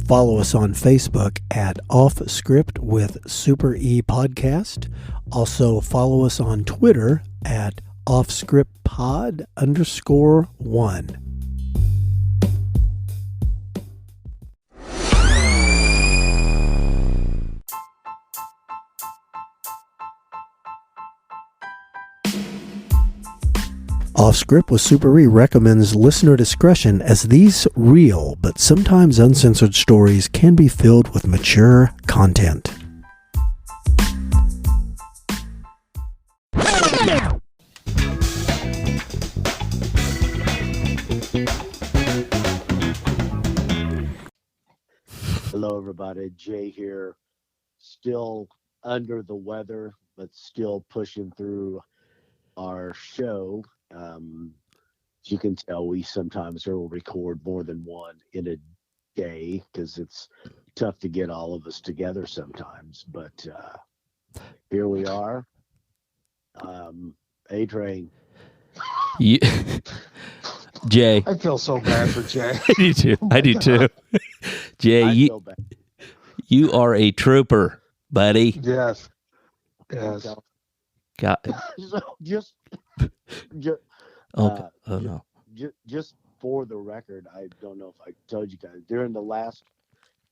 Follow us on Facebook at Off Script with Super E Podcast. Also follow us on Twitter at offscriptpod_1. Off Script with Super E recommends listener discretion, as these real but sometimes uncensored stories can be filled with mature content. Hello, everybody. Jay here. Still under the weather, but still pushing through our show. As you can tell, we sometimes will record more than one in a day because it's tough to get all of us together sometimes. But here we are. A-Train. Jay. I feel so bad for Jay. I do too. Jay, you are a trooper, buddy. Yes. God. So just no. Just for the record, I don't know if I told you guys, during the last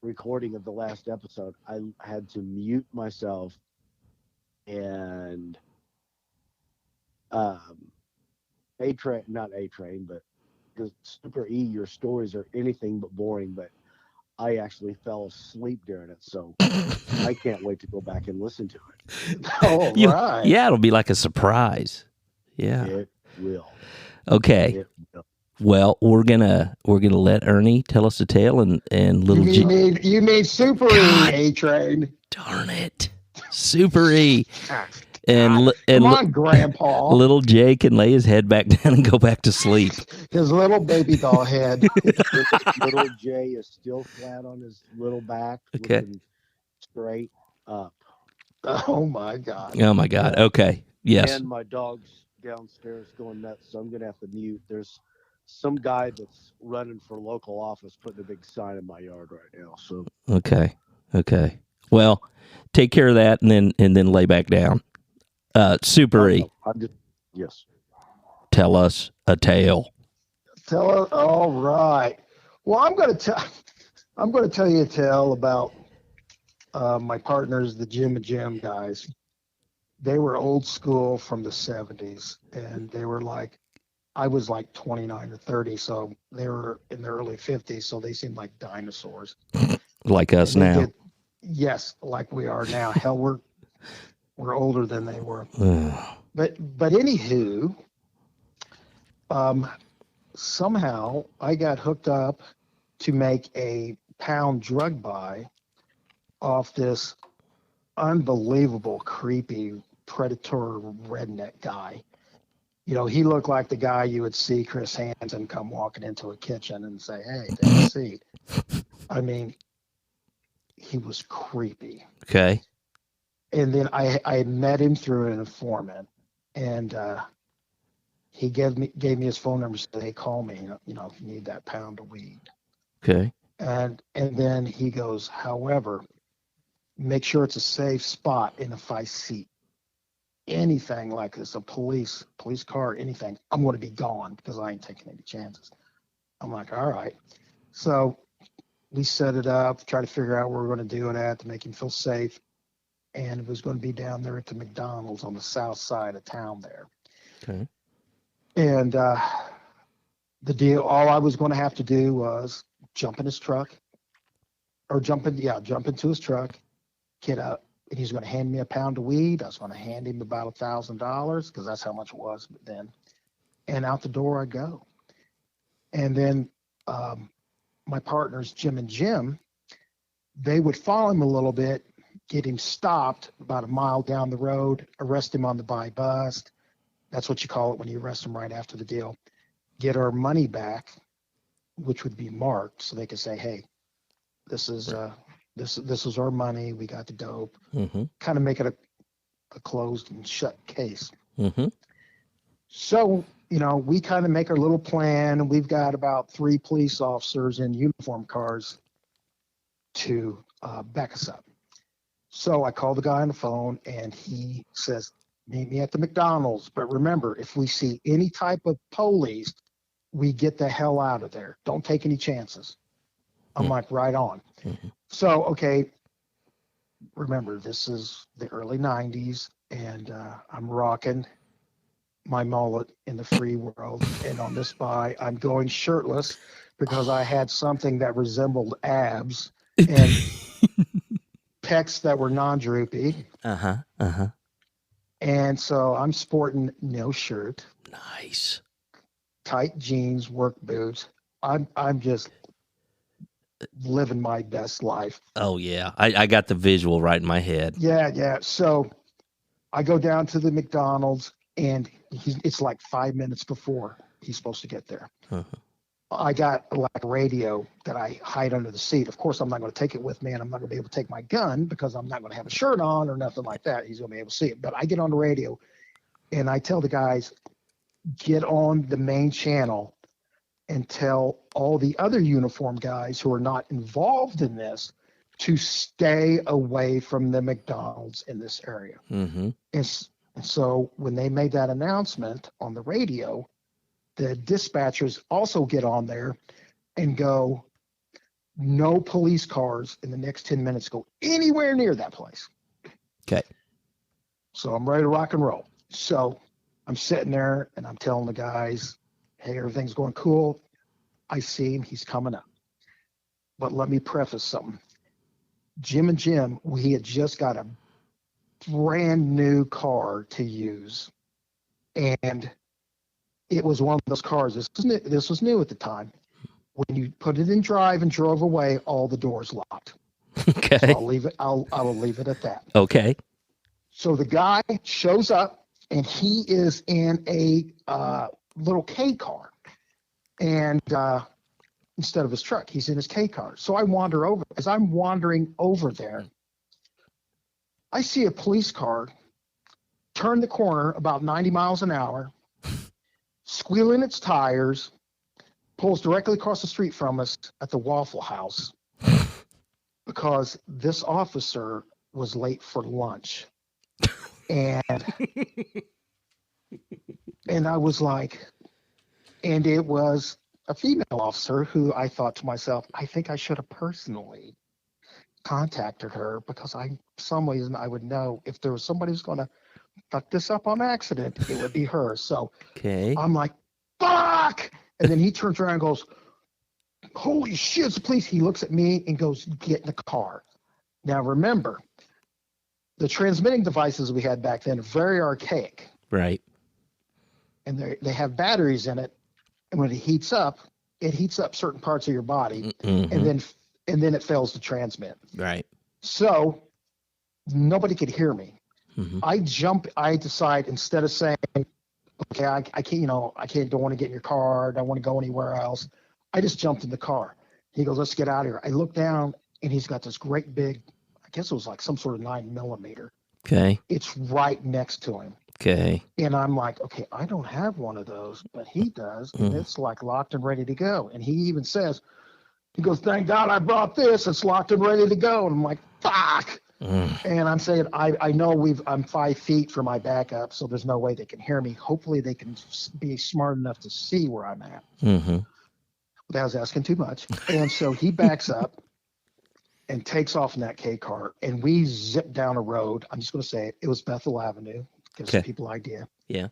recording of the last episode, I had to mute myself and A-Train, not A-Train, but because Super E, your stories are anything but boring, but I actually fell asleep during it, so I can't wait to go back and listen to it. Right. Yeah, it'll be like a surprise. Yeah. It will. Okay. It will. Well, we're gonna let Ernie tell us a tale, and little you need Super E, A-Train. Darn it, Super E. And Come on, Grandpa. Little Jay can lay his head back down and go back to sleep. His little baby doll head. Little Jay is still flat on his little back, looking straight up. Oh my God. Okay. Yes. And my dog's downstairs going nuts, so I'm gonna have to mute. There's some guy that's running for local office putting a big sign in my yard right now. So Okay. Well, take care of that, and then lay back down. Super E. Yes. Tell us a tale. All right. Well, I'm going to tell you a tale about my partners, the Jim and Jim guys. They were old school from the 70s, and they were I was like 29 or 30, so they were in their early 50s, so they seemed like dinosaurs. Like us now. Yes, like we are now. Hell, we're older than they were. But anywho, somehow I got hooked up to make a pound drug buy off this unbelievable, creepy, predator redneck guy. You know, he looked like the guy you would see Chris Hansen come walking into a kitchen and say, "Hey, take a seat." I mean, he was creepy. Okay. And then I had met him through an informant, and he gave me his phone number, said, "Hey, call me, if you need that pound of weed." Okay. And then he goes, "However, make sure it's a safe spot, and if I see anything like this, a police car, anything, I'm going to be gone because I ain't taking any chances." I'm like, all right. So we set it up, try to figure out where we're going to do it at to make him feel safe. And it was going to be down there at the McDonald's on the south side of town there. Okay. And the deal, all I was going to have to do was jump in his truck, or jump into his truck, get up, and he's going to hand me a pound of weed. I was going to hand him about $1,000 because that's how much it was then. And out the door I go. And then my partners, Jim and Jim, they would follow him a little bit, get him stopped about a mile down the road, arrest him on the buy bust. That's what you call it when you arrest him right after the deal. Get our money back, which would be marked, so they could say, "Hey, this is our money. We got the dope." Mm-hmm. Kind of make it a closed and shut case. Mm-hmm. So, we kind of make our little plan. We've got about 3 police officers in uniform cars to back us up. So I called the guy on the phone, and he says, meet me at the McDonald's. But remember, if we see any type of police, we get the hell out of there. Don't take any chances. I'm like, right on. So, okay, remember, this is the early 90s, and I'm rocking my mullet in the free world. And on this buy, I'm going shirtless because I had something that resembled abs and pecs that were non-droopy. And so I'm sporting no shirt, Nice. tight jeans, work boots. I'm just living my best life. Oh, yeah. I got the visual right in my head. Yeah. So I go down to the McDonald's, and it's like 5 minutes before he's supposed to get there. I got like a radio that I hide under the seat. Of course, I'm not going to take it with me, and I'm not going to be able to take my gun because I'm not going to have a shirt on or nothing like that. He's going to be able to see it. But I get on the radio, and I tell the guys, get on the main channel and tell all the other uniform guys who are not involved in this to stay away from the McDonald's in this area. And so when they made that announcement on the radio, the dispatchers also get on there and go, no police cars in the next 10 minutes go anywhere near that place. Okay. So I'm ready to rock and roll. So I'm sitting there, and I'm telling the guys, hey, everything's going cool. I see him. He's coming up. But let me preface something. Jim and Jim, we had just got a brand new car to use. And it was one of those cars. This was new at the time. When you put it in drive and drove away, all the doors locked. Okay. So I will leave it at that. Okay. So the guy shows up, and he is in a little K car, and instead of his truck, he's in his K car. So I wander over. As I'm wandering over there, I see a police car turn the corner about 90 miles an hour, squealing its tires, pulls directly across the street from us at the Waffle House because this officer was late for lunch. And I was like, and it was a female officer who I thought to myself, I think I should have personally contacted her because for some reason I would know if there was somebody who's going to fuck this up on accident, it would be her. So I'm like, fuck! And then he turns around and goes, holy shit, it's the police. He looks at me and goes, get in the car. Now remember, the transmitting devices we had back then are very archaic. Right. And they have batteries in it. And when it heats up certain parts of your body, and then it fails to transmit. Right. So nobody could hear me. I decide, instead of saying, okay, I can't, don't want to get in your car, don't want to go anywhere else, I just jumped in the car. He goes, let's get out of here. I look down, and he's got this great big, I guess it was like some sort of 9mm. Okay. It's right next to him. Okay. And I'm like, okay, I don't have one of those, but he does. And it's like locked and ready to go. And he even says, he goes, thank God I brought this. It's locked and ready to go. And I'm like, fuck. And I'm saying, I know I'm 5 feet from my backup, so there's no way they can hear me. Hopefully they can be smart enough to see where I'm at. That was asking too much. And so he backs up and takes off in that K car, and we zip down a road. I'm just going to say it was Bethel Avenue. Gives people idea. Yeah.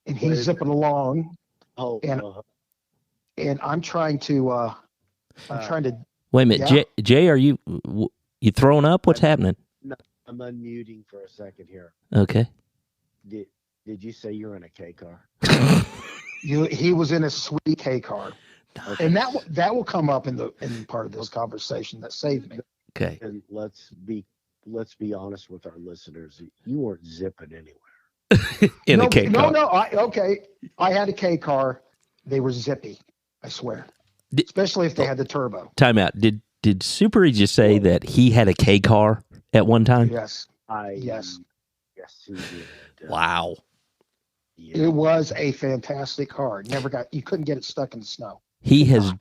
And he's zipping along. And I'm trying to. Wait a minute, yeah. Jay, are you throwing up? What's happening? No, I'm unmuting for a second here. Okay. Did you say you're in a K car? He was in a sweet K car. Okay. And that will come up in part of this conversation that saved me. Okay. And let's be honest with our listeners. You weren't zipping anywhere. In a K car. No. I had a K car. They were zippy. I swear. Especially if they had the turbo. Time out. Did Super E just say that he had a K car at one time? Yes. Yes, he did. Wow. Yeah. It was a fantastic car. You couldn't get it stuck in the snow. He has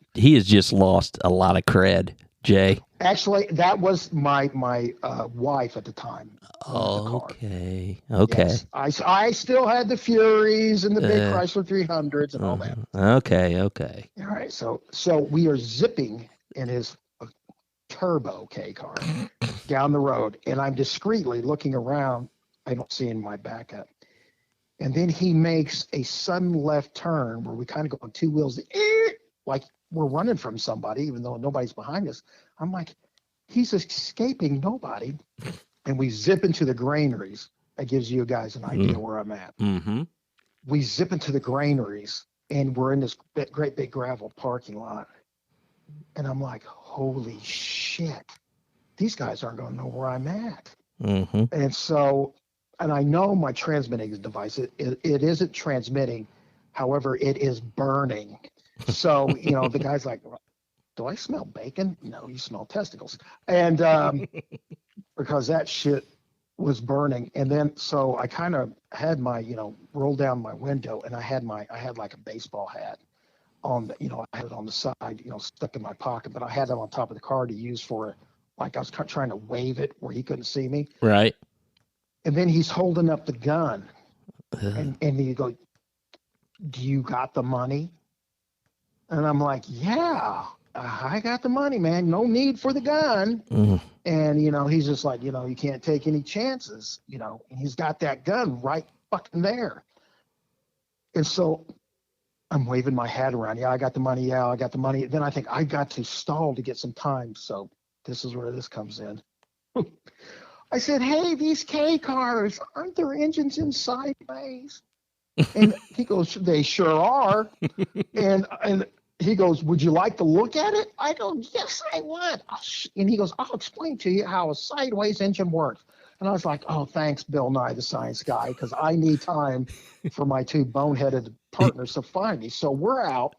just lost a lot of cred Jay? Actually, that was my wife at the time. Owned the car. Okay. Yes, I still had the Furies and the big Chrysler 300s and all that. Okay. All right, so we are zipping in his turbo K car down the road, and I'm discreetly looking around. I don't see in my backup, and then he makes a sudden left turn where we kind of go on two wheels, like we're running from somebody, even though nobody's behind us. I'm like, he's escaping nobody, and we zip into the granaries. That gives you guys an idea where I'm at. Mm-hmm. We zip into the granaries, and we're in this great big gravel parking lot. And I'm like, holy shit, these guys aren't going to know where I'm at. Mm-hmm. And so, and I know my transmitting device, it isn't transmitting. However, it is burning. So, the guy's like, do I smell bacon? No, you smell testicles. And because that shit was burning. And then, so I kind of had my, roll down my window, and I had like a baseball hat on the, I had it on the side, stuck in my pocket, but I had it on top of the car to use for, like I was trying to wave it where he couldn't see me. Right. And then he's holding up the gun, and he goes, do you got the money? And I'm like, yeah, I got the money, man. No need for the gun. And, he's just like, you can't take any chances, and he's got that gun right fucking there. And so I'm waving my hat around. Yeah, I got the money. Yeah, I got the money. Then I think I got to stall to get some time. So this is where this comes in. I said, hey, these K cars, aren't there engines in sideways? And he goes, they sure are. And he goes, would you like to look at it? I go, yes, I would. And he goes, I'll explain to you how a sideways engine works. And I was like, oh, thanks, Bill Nye, the science guy, because I need time for my two boneheaded partners to find me. So we're out.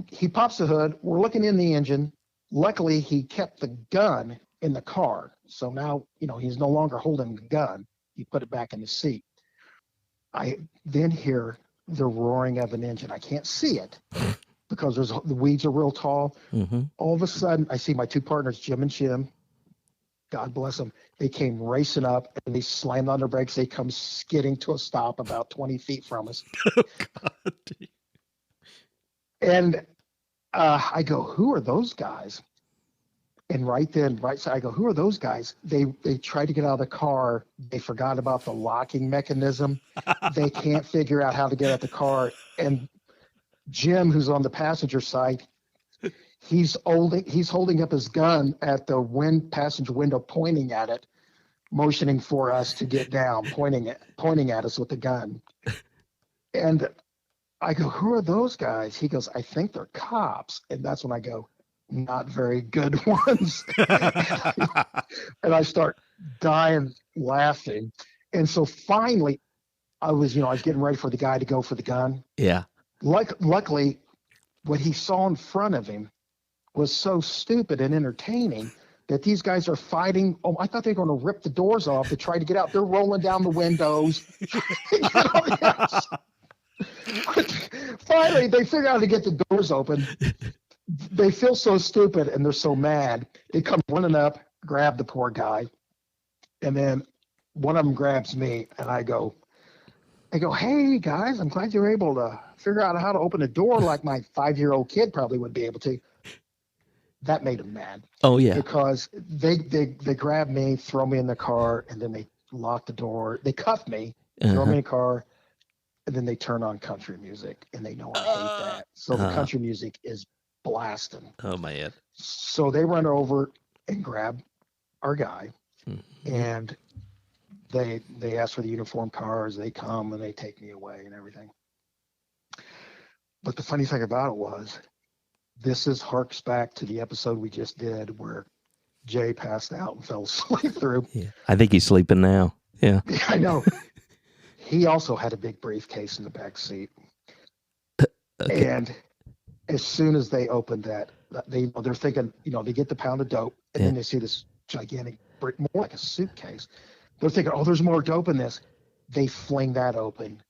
He pops the hood. We're looking in the engine. Luckily, he kept the gun in the car. So now, he's no longer holding the gun. He put it back in the seat. I then hear the roaring of an engine. I can't see it because the weeds are real tall. Mm-hmm. All of a sudden, I see my two partners, Jim and Jim. God bless them. They came racing up, and they slammed on their brakes. They come skidding to a stop about 20 feet from us. Oh, God. And I go, who are those guys? And right side, I go, who are those guys? They tried to get out of the car. They forgot about the locking mechanism. They can't figure out how to get out the car. And Jim, who's on the passenger side, he's holding up his gun at the passenger window, pointing at it, motioning for us to get down, pointing at us with the gun. And I go, who are those guys? He goes, I think they're cops. And that's when I go, not very good ones. And I start dying laughing. And so finally, I was getting ready for the guy to go for the gun. Yeah. Luckily, what he saw in front of him was so stupid and entertaining that these guys are fighting. Oh, I thought they were going to rip the doors off to try to get out. They're rolling down the windows. Finally, they figure out how to get the doors open. They feel so stupid and they're so mad. They come running up, grab the poor guy, and then one of them grabs me, and I go, hey guys, I'm glad you're able to figure out how to open a door like my 5-year-old kid probably would be able to. That made them mad. Oh yeah. Because they grab me, throw me in the car, and then they lock the door. They cuff me, throw me in the car, and then they turn on country music, and they know I hate that. So the country music is blasting. Oh man. So they run over and grab our guy, and they ask for the uniform cars. They come and they take me away and everything. But the funny thing about it was, this harks back to the episode we just did where Jay passed out and fell asleep through. Yeah. I think he's sleeping now. Yeah. I know. He also had a big briefcase in the back seat. Okay. And as soon as they opened that, they're thinking, they get the pound of dope, and then they see this gigantic, more like a suitcase. They're thinking, oh, there's more dope in this. They fling that open,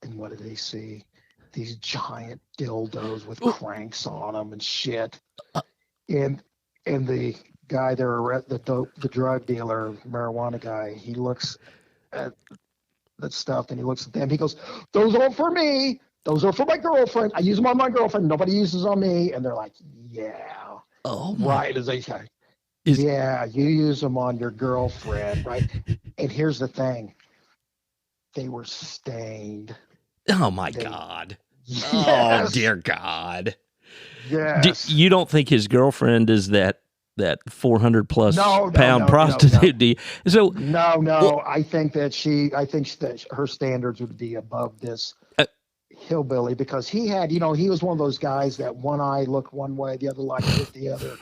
and what do they see? These giant dildos with cranks on them and shit. and the guy there, the drug dealer, marijuana guy, he looks at that stuff and he looks at them. He goes, "Those aren't for me. Those are for my girlfriend. I use them on my girlfriend. Nobody uses on me." And they're like, "Yeah, Oh right." As they say, Is- "Yeah, you use them on your girlfriend, right?" And here's the thing: they were stained. Oh my They- God. Yes. Oh dear God. Yes. You don't think his girlfriend is that 400 plus No, pound prostitute? Do you? So No. Well- I think that her standards would be above this hillbilly, because he had, he was one of those guys that one eye looked one way, the other eye looked the other.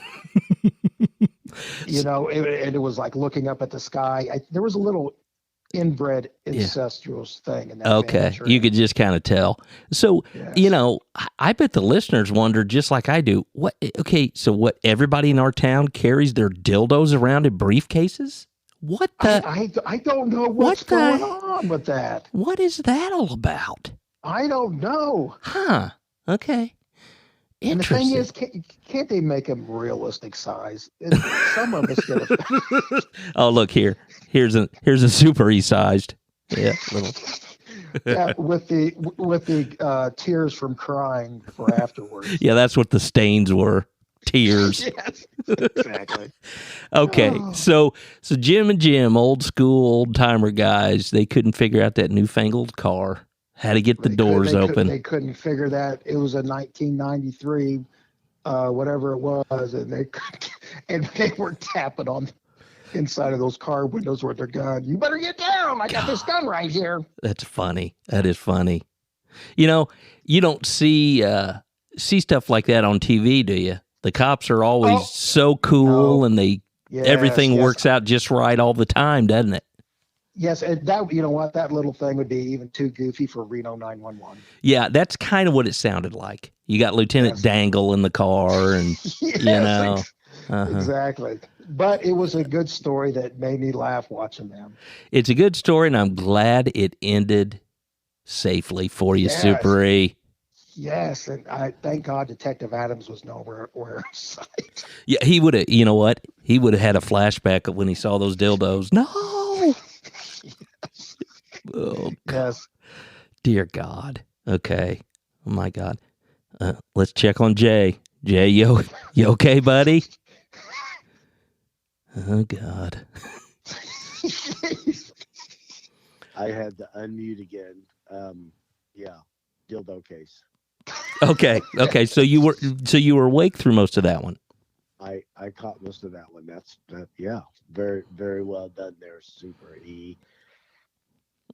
And it was like looking up at the sky. There was a little inbred incestuous thing in that. Okay, you could just kind of tell. So, Yes. I bet the listeners wonder, just like I do, so what, everybody in our town carries their dildos around in briefcases? What the? I don't know what's going on with that. What is that all about? I don't know. Huh. Okay. And the Interesting. thing is, can't they make them realistic size? And some of us get it. Oh, look here. Here's a super E-sized. Yeah, little. Yeah, with the tears from crying for afterwards. Yeah, that's what the stains were. Tears. Yes, exactly. Okay, Oh. so Jim and Jim, old school, old timer guys, they couldn't figure out that newfangled car. How to get the doors open. They couldn't figure that. It was a 1993, whatever it was, and they were tapping on inside of those car windows with their gun. "You better get down. I got this gun right here." That's funny. That is funny. You don't see stuff like that on TV, do you? The cops are always so cool, and everything works out just right all the time, doesn't it? Yes, and that, you know what, that little thing would be even too goofy for Reno 911. Yeah, that's kind of what it sounded like. You got Lieutenant Dangle in the car, and Yes, exactly. But it was a good story that made me laugh watching them. It's a good story, and I'm glad it ended safely for you, Yes. Super E. Yes, and I thank God Detective Adams was nowhere in sight. Yeah, he would have. You know what? He would have had a flashback of when he saw those dildos. No. Oh, Yes. dear God. Okay. Oh my God. Let's check on Jay. Jay, you okay, buddy? Oh God. I had to unmute again. Yeah, dildo case. Okay. So you were awake through most of that one. I caught most of that one. Yeah, very, very well done there, Super E.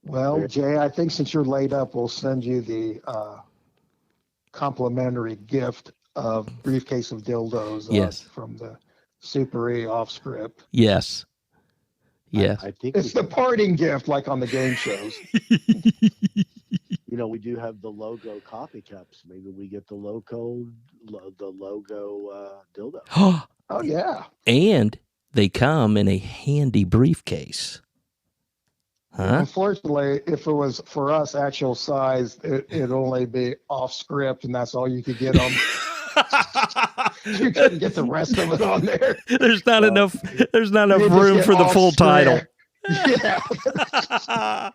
Well, Jay, I think since you're laid up, we'll send you the complimentary gift of briefcase of dildos. Yes. From the Super E off script. Yes. I think It's the parting gift, like on the game shows. we do have the logo coffee cups. Maybe we get the logo dildo. Oh yeah. And they come in a handy briefcase. Huh? Unfortunately, if it was for us actual size, it'd only be off script, and that's all you could get on. You couldn't get the rest of it on there. There's not enough. There's not enough You just room get for the off full title. script. Yeah.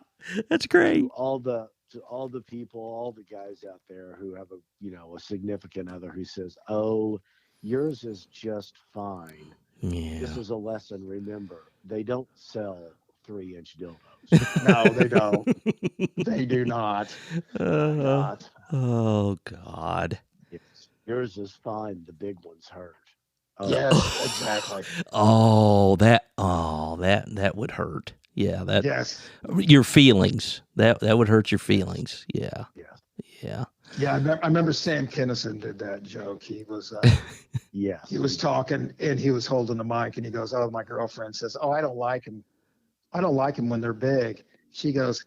That's great. To all the people, all the guys out there who have a significant other who says, "Oh, yours is just fine." Yeah. This is a lesson. Remember, they don't sell 3-inch dildos. No, they don't. They do not. Not. Oh God. Yours is fine. The big ones hurt. Yes, exactly. That would hurt. Yeah, that. Yes. Your feelings. That would hurt your feelings. Yeah. Yeah. Yeah, I remember Sam Kinison did that joke. He was Yes. he was talking and he was holding the mic and he goes, "Oh, my girlfriend says, oh, I don't like him. I don't like him when they're big." She goes,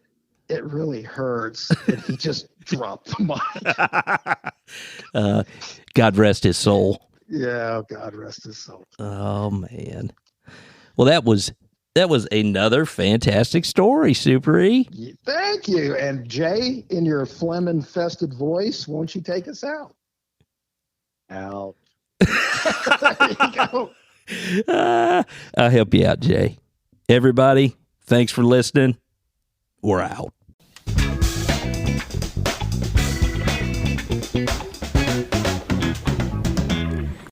"It really hurts." And he just dropped the mic. God rest his soul. Yeah, God rest his soul. Oh man. Well, that was another fantastic story, Super E. Thank you. And Jay, in your phlegm-infested voice, won't you take us out? Out. There you go. I'll help you out, Jay. Everybody, thanks for listening. We're out.